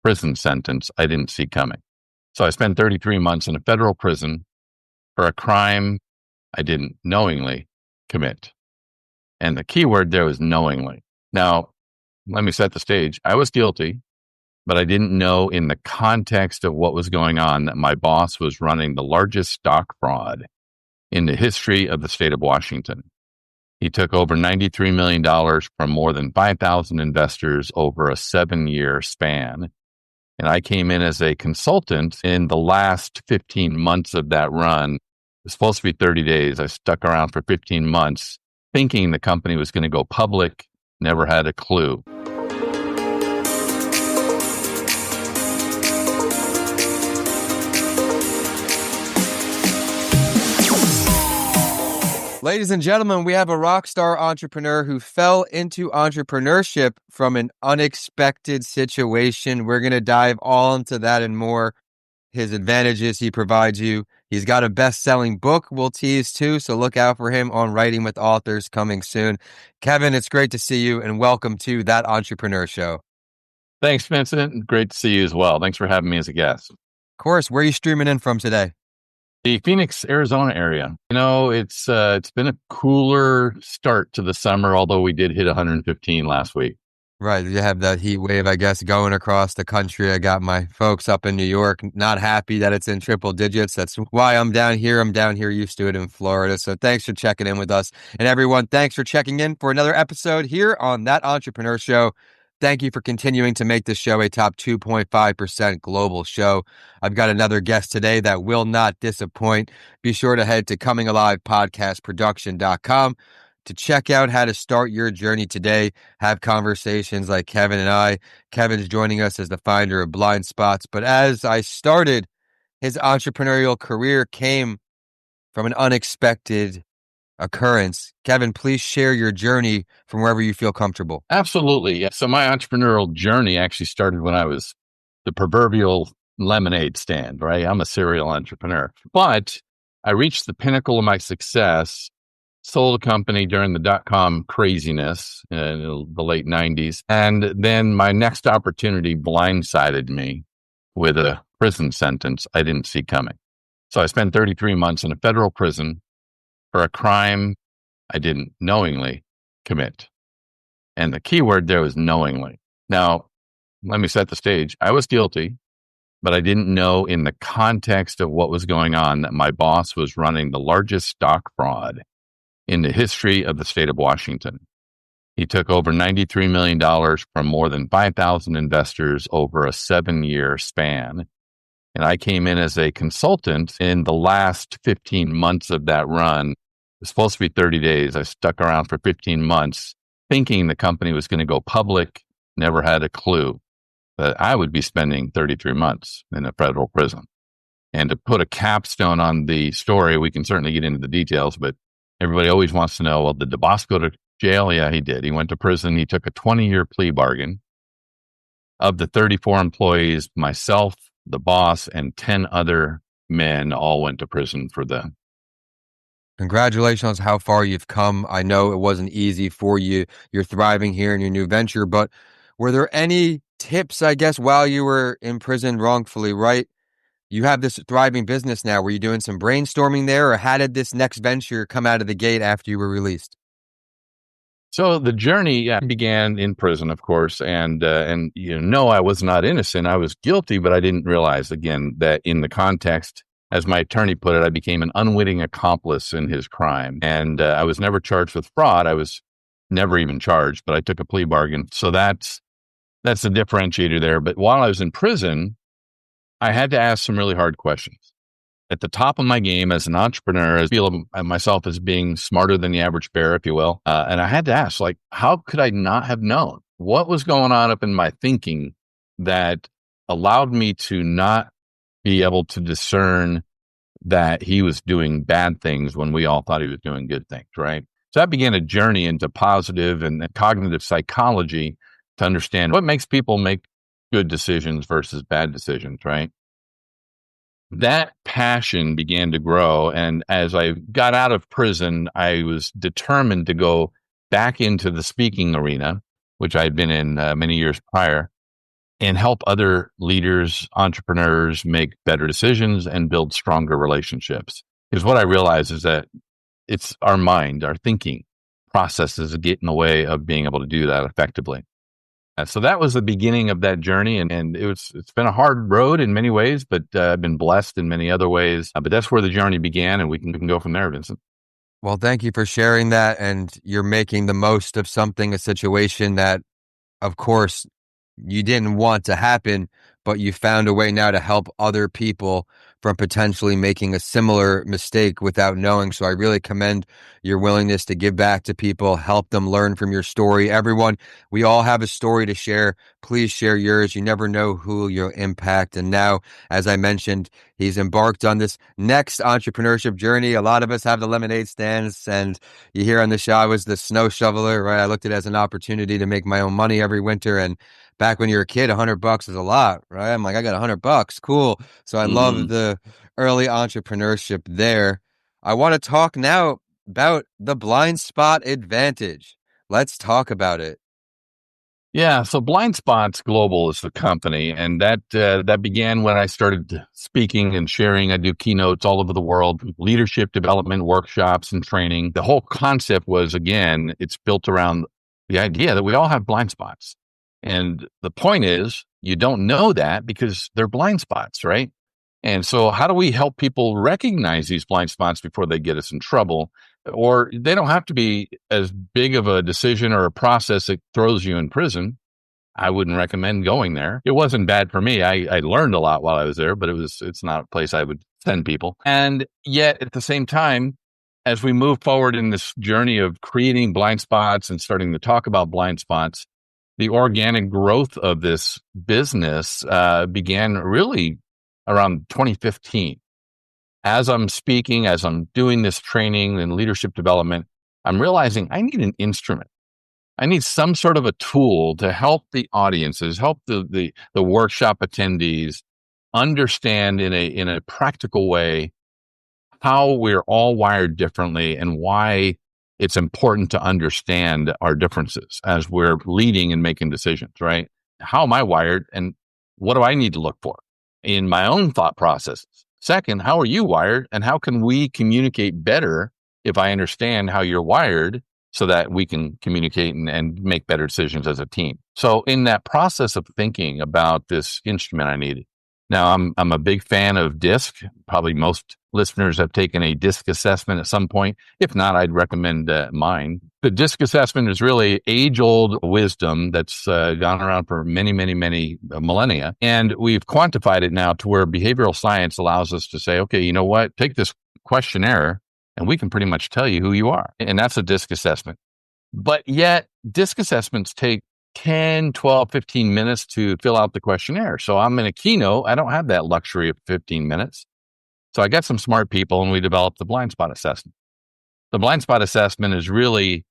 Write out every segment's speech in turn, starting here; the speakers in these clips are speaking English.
prison sentence I didn't see coming. So I spent 33 months in a federal prison for a crime I didn't knowingly commit. And the key word there was knowingly. Now, let me set the stage. I was guilty, but I didn't know in the context of what was going on that my boss was running the largest stock fraud in the history of the state of Washington. He took over $93 million from more than 5,000 investors over a 7-year span. And I came in as a consultant in the last 15 months of that run. It was supposed to be 30 days. I stuck around for 15 months thinking the company was going to go public, never had a clue. Ladies and gentlemen, we have a rock star entrepreneur who fell into entrepreneurship from an unexpected situation. We're going to dive all into that and more. His advantages he provides you. He's got a best-selling book we'll tease too, so look out for him on Writing with Authors coming soon. Kevin, it's great to see you and welcome to That Entrepreneur Show. Thanks, Vincent. Great to see you as well. Thanks for having me as a guest. Of course. Where are you streaming in from today? The Phoenix, Arizona area. You know, it's been a cooler start to the summer, although we did hit 115 last week. Right. You have that heat wave, I guess, going across the country. I got my folks up in New York, not happy that it's in triple digits. That's why I'm down here. I'm down here used to it in Florida. So thanks for checking in with us. And everyone, thanks for checking in for another episode here on That Entrepreneur Show. Thank you for continuing to make this show a top 2.5% global show. I've got another guest today that will not disappoint. Be sure to head to comingalivepodcastproduction.com to check out how to start your journey today. Have conversations like Kevin and I. Kevin's joining us as the founder of Blindspots. But as I started, his entrepreneurial career came from an unexpected occurrence. Kevin, please share your journey from wherever you feel comfortable. Absolutely. Yeah. So my entrepreneurial journey actually started when I was the proverbial lemonade stand, right? I'm a serial entrepreneur, but I reached the pinnacle of my success, sold a company during the dot-com craziness in the late 90s. And then my next opportunity blindsided me with a prison sentence I didn't see coming. So I spent 33 months in a federal prison for a crime I didn't knowingly commit. And the key word there was knowingly. Now, let me set the stage. I was guilty, but I didn't know in the context of what was going on that my boss was running the largest stock fraud in the history of the state of Washington. He took over $93 million from more than 5,000 investors over a 7-year span. And I came in as a consultant in the last 15 months of that run. It was supposed to be 30 days. I stuck around for 15 months thinking the company was going to go public, never had a clue that I would be spending 33 months in a federal prison. And to put a capstone on the story, we can certainly get into the details, but everybody always wants to know, well, did the boss go to jail? Yeah, he did. He went to prison. He took a 20-year plea bargain. Of the 34 employees, myself, the boss, and 10 other men all went to prison for them. Congratulations on how far you've come. I know it wasn't easy for you. You're thriving here in your new venture, but were there any tips, I guess, while you were in prison wrongfully, right? You have this thriving business now. Were you doing some brainstorming there, or how did this next venture come out of the gate after you were released? So the journey began in prison, of course, and I was not innocent. I was guilty, but I didn't realize, again, that in the context, as my attorney put it, I became an unwitting accomplice in his crime. And I was never charged with fraud. I was never even charged, but I took a plea bargain. So that's the differentiator there. But while I was in prison, I had to ask some really hard questions. At the top of my game as an entrepreneur, I feel myself as being smarter than the average bear, if you will. And I had to ask, how could I not have known? What was going on up in my thinking that allowed me to not be able to discern that he was doing bad things when we all thought he was doing good things, right? So that began a journey into positive and cognitive psychology to understand what makes people make good decisions versus bad decisions, right? That passion began to grow. And as I got out of prison, I was determined to go back into the speaking arena, which I had been in many years prior. and help other leaders, entrepreneurs make better decisions and build stronger relationships. Because what I realize is that it's our mind, our thinking processes that get in the way of being able to do that effectively. So that was the beginning of that journey, and it's been a hard road in many ways, but I've been blessed in many other ways. But that's where the journey began, and we can go from there, Vincent. Well, thank you for sharing that. And you're making the most of something, a situation that, of course, you didn't want to happen, but you found a way now to help other people from potentially making a similar mistake without knowing. So I really commend your willingness to give back to people, help them learn from your story. Everyone, we all have a story to share. Please share yours. You never know who you'll impact. And now, as I mentioned, he's embarked on this next entrepreneurship journey. A lot of us have the lemonade stands, and you hear on the show, I was the snow shoveler, right? I looked at it as an opportunity to make my own money every winter. And back when you're a kid, $100 is a lot, right? I'm like, I got $100. Cool. So I love Mm-hmm. the early entrepreneurship there. I want to talk now about the blind spot advantage. Let's talk about it. Yeah, so Blindspots Global is the company, and that began when I started speaking and sharing. I do keynotes all over the world, leadership development workshops and training. The whole concept was, again, it's built around the idea that we all have blind spots, and the point is you don't know that because they're blind spots, right? And so, how do we help people recognize these blind spots before they get us in trouble? Or they don't have to be as big of a decision or a process that throws you in prison. I wouldn't recommend going there. It wasn't bad for me. I learned a lot while I was there, but it's not a place I would send people. And yet at the same time, as we move forward in this journey of creating blind spots and starting to talk about blind spots, the organic growth of this business began really around 2015. As I'm speaking, as I'm doing this training and leadership development, I'm realizing I need an instrument. I need some sort of a tool to help the audiences, help the workshop attendees understand in a practical way how we're all wired differently and why it's important to understand our differences as we're leading and making decisions, right? How am I wired and what do I need to look for in my own thought processes? Second, how are you wired and how can we communicate better if I understand how you're wired so that we can communicate and make better decisions as a team? So in that process of thinking about this instrument I needed, now I'm a big fan of DISC. Probably most listeners have taken a DISC assessment at some point. If not, I'd recommend mine. The DISC assessment is really age-old wisdom that's gone around for many millennia. And we've quantified it now to where behavioral science allows us to say, okay, you know what? Take this questionnaire and we can pretty much tell you who you are. And that's a DISC assessment. But yet, DISC assessments take 10, 12, 15 minutes to fill out the questionnaire. So I'm in a keynote. I don't have that luxury of 15 minutes. So I got some smart people and we developed the blind spot assessment. The blind spot assessment is really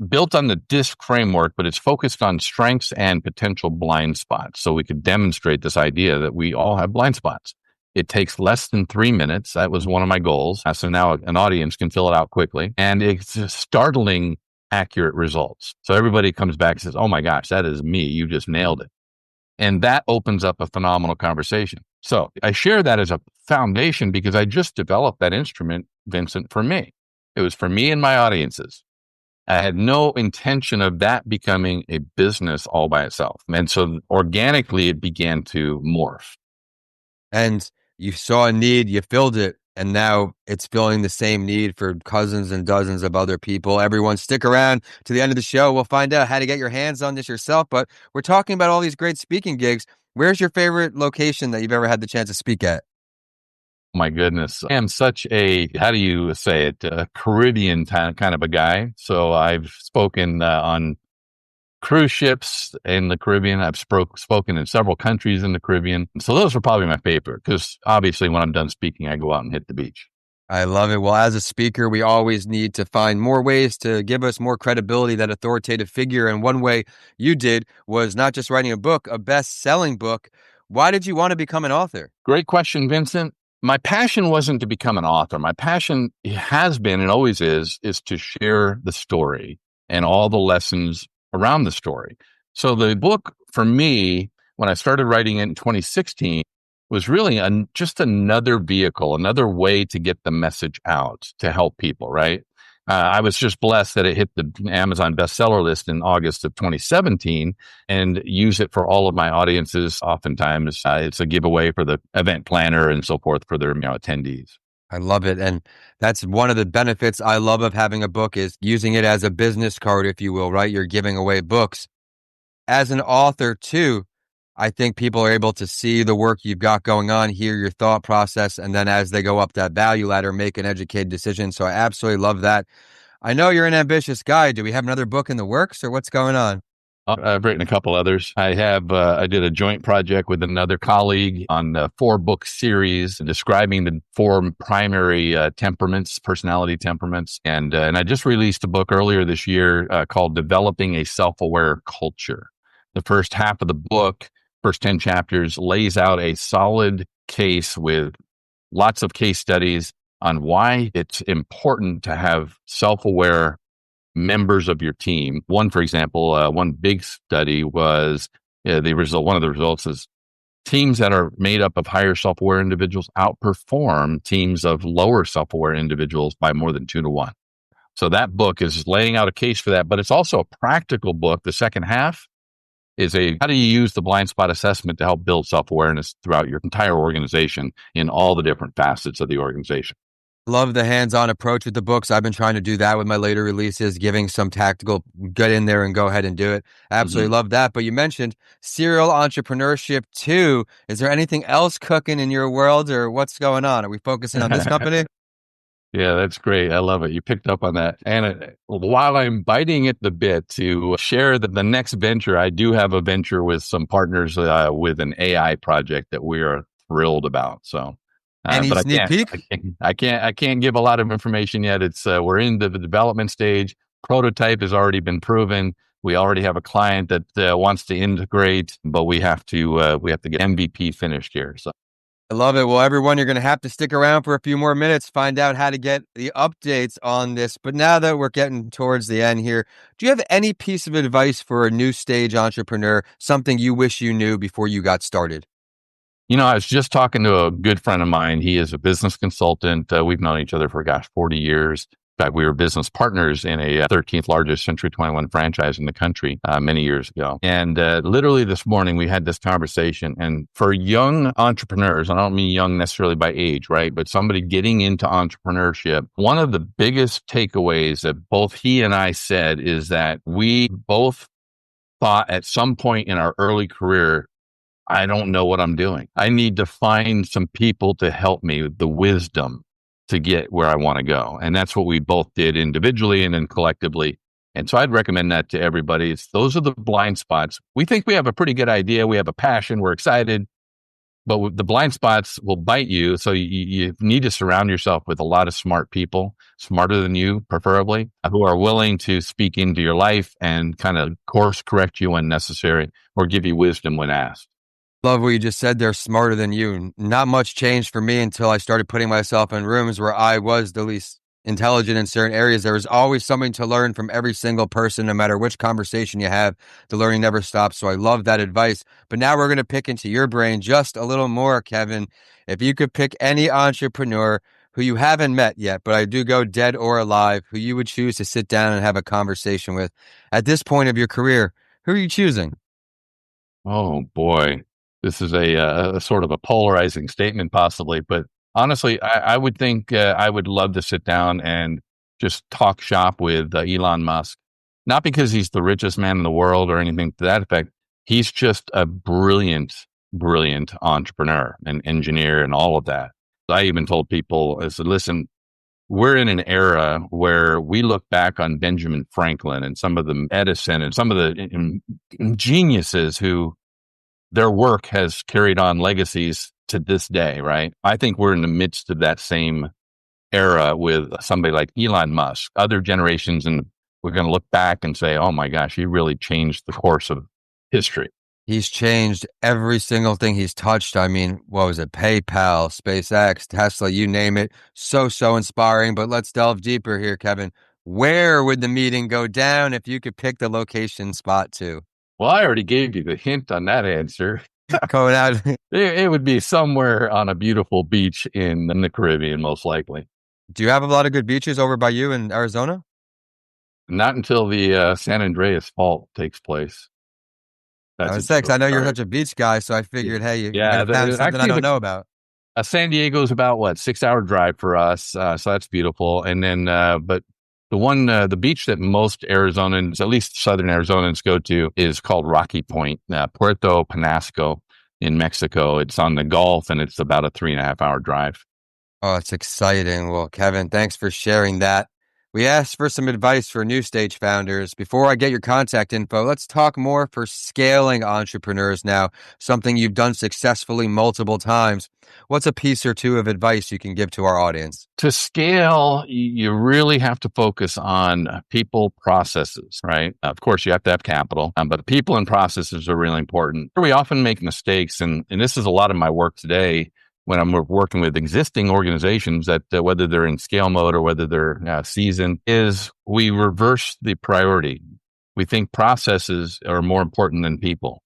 built on the DISC framework, but it's focused on strengths and potential blind spots. So we could demonstrate this idea that we all have blind spots. It takes less than 3 minutes. That was one of my goals. So now an audience can fill it out quickly. And it's startling accurate results. So everybody comes back and says, oh my gosh, that is me. You just nailed it. And that opens up a phenomenal conversation. So I share that as a foundation because I just developed that instrument, Vincent, for me. It was for me and my audiences. I had no intention of that becoming a business all by itself. And so organically it began to morph. And you saw a need, you filled it, and now it's filling the same need for dozens and dozens of other people. Everyone, stick around to the end of the show. We'll find out how to get your hands on this yourself. But we're talking about all these great speaking gigs. Where's your favorite location that you've ever had the chance to speak at? My goodness. I am such a, how do you say it, a Caribbean kind of a guy. So I've spoken on cruise ships in the Caribbean. I've spoken in several countries in the Caribbean. So those are probably my favorite because obviously when I'm done speaking, I go out and hit the beach. I love it. Well, as a speaker, we always need to find more ways to give us more credibility, that authoritative figure. And one way you did was not just writing a book, a best-selling book. Why did you want to become an author? Great question, Vincent. My passion wasn't to become an author. My passion has been and always is to share the story and all the lessons around the story. So the book for me when I started writing it in 2016, was really just another vehicle, another way to get the message out to help people, right? I was just blessed that it hit the Amazon bestseller list in August of 2017 and use it for all of my audiences. Oftentimes, it's a giveaway for the event planner and so forth for their attendees. I love it. And that's one of the benefits I love of having a book is using it as a business card, if you will, right? You're giving away books. As an author, too, I think people are able to see the work you've got going on, hear your thought process, and then as they go up that value ladder, make an educated decision. So I absolutely love that. I know you're an ambitious guy. Do we have another book in the works or what's going on? I've written a couple others. I did a joint project with another colleague on a 4-book series describing the 4 primary temperaments, personality temperaments. And I just released a book earlier this year called Developing a Self-Aware Culture. The first half of the book, first 10 chapters, lays out a solid case with lots of case studies on why it's important to have self-aware members of your team. One, for example, one big study was the result. One of the results is teams that are made up of higher self-aware individuals outperform teams of lower self-aware individuals by more than 2 to 1. So that book is laying out a case for that, but it's also a practical book. The second half is how do you use the blind spot assessment to help build self-awareness throughout your entire organization in all the different facets of the organization. Love the hands-on approach with the books. I've been trying to do that with my later releases, giving some tactical, get in there and go ahead and do it. Absolutely love that. But you mentioned serial entrepreneurship too. Is there anything else cooking in your world or what's going on? Are we focusing on this company? Yeah, that's great. I love it. You picked up on that. And while I'm biting at the bit to share the next venture, I do have a venture with some partners with an AI project that we are thrilled about. So, Any but sneak peek? I can't give a lot of information yet. It's we're in the development stage. Prototype has already been proven. We already have a client that wants to integrate, but we have to get MVP finished here. So. I love it. Well, everyone, you're going to have to stick around for a few more minutes, find out how to get the updates on this. But now that we're getting towards the end here, do you have any piece of advice for a new stage entrepreneur, something you wish you knew before you got started? I was just talking to a good friend of mine. He is a business consultant. We've known each other for, 40 years. In fact, we were business partners in a 13th largest Century 21 franchise in the country many years ago. And literally this morning, we had this conversation. And for young entrepreneurs, I don't mean young necessarily by age, right? But somebody getting into entrepreneurship, one of the biggest takeaways that both he and I said is that we both thought at some point in our early career, I don't know what I'm doing. I need to find some people to help me with the wisdom to get where I want to go. And that's what we both did individually and then collectively. And so I'd recommend that to everybody. Those are the blind spots. We think we have a pretty good idea. We have a passion. We're excited, but the blind spots will bite you. So you need to surround yourself with a lot of smart people, smarter than you, preferably, who are willing to speak into your life and kind of course correct you when necessary or give you wisdom when asked. Love what you just said. They're smarter than you. Not much changed for me until I started putting myself in rooms where I was the least intelligent in certain areas. There was always something to learn from every single person, no matter which conversation you have. The learning never stops. So I love that advice. But now we're going to pick into your brain just a little more, Kevin. If you could pick any entrepreneur who you haven't met yet, but I do go dead or alive, who you would choose to sit down and have a conversation with at this point of your career, who are you choosing? Oh boy. This is a sort of a polarizing statement, possibly, but honestly, I would think I would love to sit down and just talk shop with Elon Musk. Not because he's the richest man in the world or anything to that effect. He's just a brilliant, brilliant entrepreneur and engineer and all of that. I even told people, I said, listen, we're in an era where we look back on Benjamin Franklin and some of the Edison and some of the geniuses who their work has carried on legacies to this day, right? I think we're in the midst of that same era with somebody like Elon Musk. Other generations, and we're going to look back and say, oh my gosh, he really changed the course of history. He's changed every single thing he's touched. I mean, what was it? PayPal, SpaceX, Tesla, you name it. So inspiring. But let's delve deeper here, Kevin. Where would the meeting go down if you could pick the location spot too? Well, I already gave you the hint on that answer. Going out. It would be somewhere on a beautiful beach in the Caribbean, most likely. Do you have a lot of good beaches over by you in Arizona? Not until the San Andreas fault takes place. I That's a was saying, 'cause I joke. know you're Sorry. such a beach guy, so I Yeah, figured, hey, you might yeah. have found something I Actually, don't know about. San Diego's about what 6 hour drive for us, so that's beautiful. And then, but the beach that most Arizonans, at least Southern Arizonans, go to is called Rocky Point, Puerto Penasco in Mexico. It's on the Gulf, and it's about a 3.5 hour drive. Oh, it's exciting. Well, Kevin, thanks for sharing that. We asked for some advice for new stage founders. Before I get your contact info, let's talk more for scaling entrepreneurs now, something you've done successfully multiple times. What's a piece or two of advice you can give to our audience? To scale, you really have to focus on people processes, right? Of course, you have to have capital, but people and processes are really important. We often make mistakes, and this is a lot of my work today when I'm working with existing organizations that whether they're in scale mode or whether they're seasoned, is we reverse the priority. We think processes are more important than people.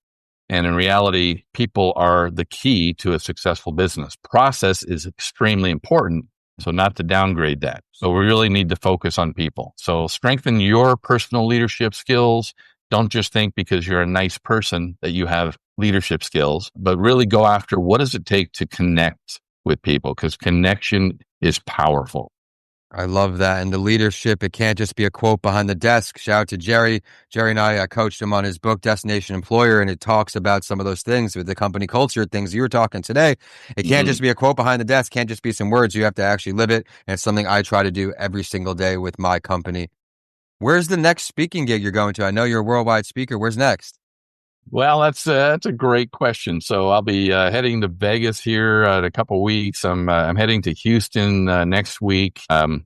And in reality, people are the key to a successful business. Process is extremely important. So not to downgrade that. So we really need to focus on people. So strengthen your personal leadership skills. Don't just think because you're a nice person that you have leadership skills, but really go after what does it take to connect with people, because connection is powerful. I love that. And the leadership, it can't just be a quote behind the desk. Shout out to Jerry. Jerry and I coached him on his book, Destination Employer, and it talks about some of those things with the company culture, things you were talking today. It can't just be a quote behind the desk, can't just be some words. You have to actually live it. And it's something I try to do every single day with my company. Where's the next speaking gig you're going to? I know you're a worldwide speaker. Where's next? Well, that's a great question. So I'll be heading to Vegas here in a couple weeks. I'm heading to Houston next week. Yeah,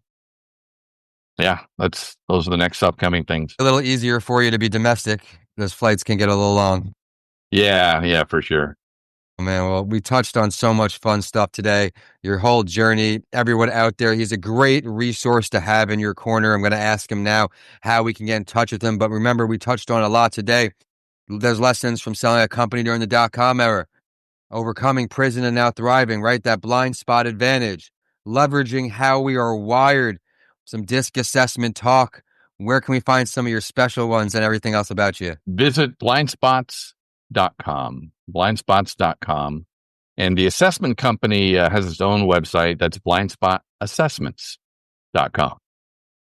those are the next upcoming things. A little easier for you to be domestic. Those flights can get a little long. Yeah, for sure. Oh, man, well, we touched on so much fun stuff today. Your whole journey, everyone out there, he's a great resource to have in your corner. I'm going to ask him now how we can get in touch with him. But remember, we touched on a lot today. There's lessons from selling a company during the dot-com era, overcoming prison and now thriving, right? That blind spot advantage, leveraging how we are wired, some disc assessment talk. Where can we find some of your special ones and everything else about you? Visit blindspots.com. And the assessment company has its own website. That's blindspot.assessments.com.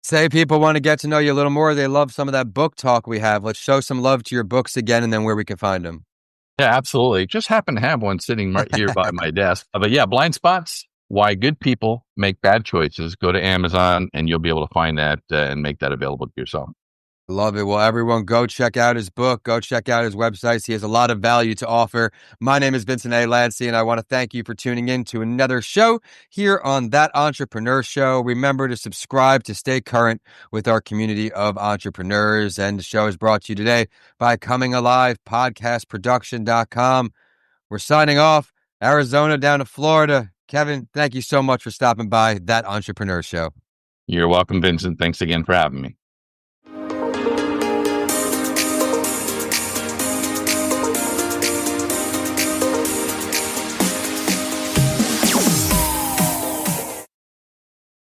Say people want to get to know you a little more. They love some of that book talk we have. Let's show some love to your books again and then where we can find them. Yeah, absolutely. Just happen to have one sitting right here by my desk. But yeah, Blind Spots, Why Good People Make Bad Choices. Go to Amazon and you'll be able to find that and make that available to yourself. Love it. Well, everyone, go check out his book. Go check out his websites. He has a lot of value to offer. My name is Vincent A. Lansey, and I want to thank you for tuning in to another show here on That Entrepreneur Show. Remember to subscribe to stay current with our community of entrepreneurs. And the show is brought to you today by Coming Alive Podcastproduction.com. We're signing off. Arizona down to Florida. Kevin, thank you so much for stopping by That Entrepreneur Show. You're welcome, Vincent. Thanks again for having me.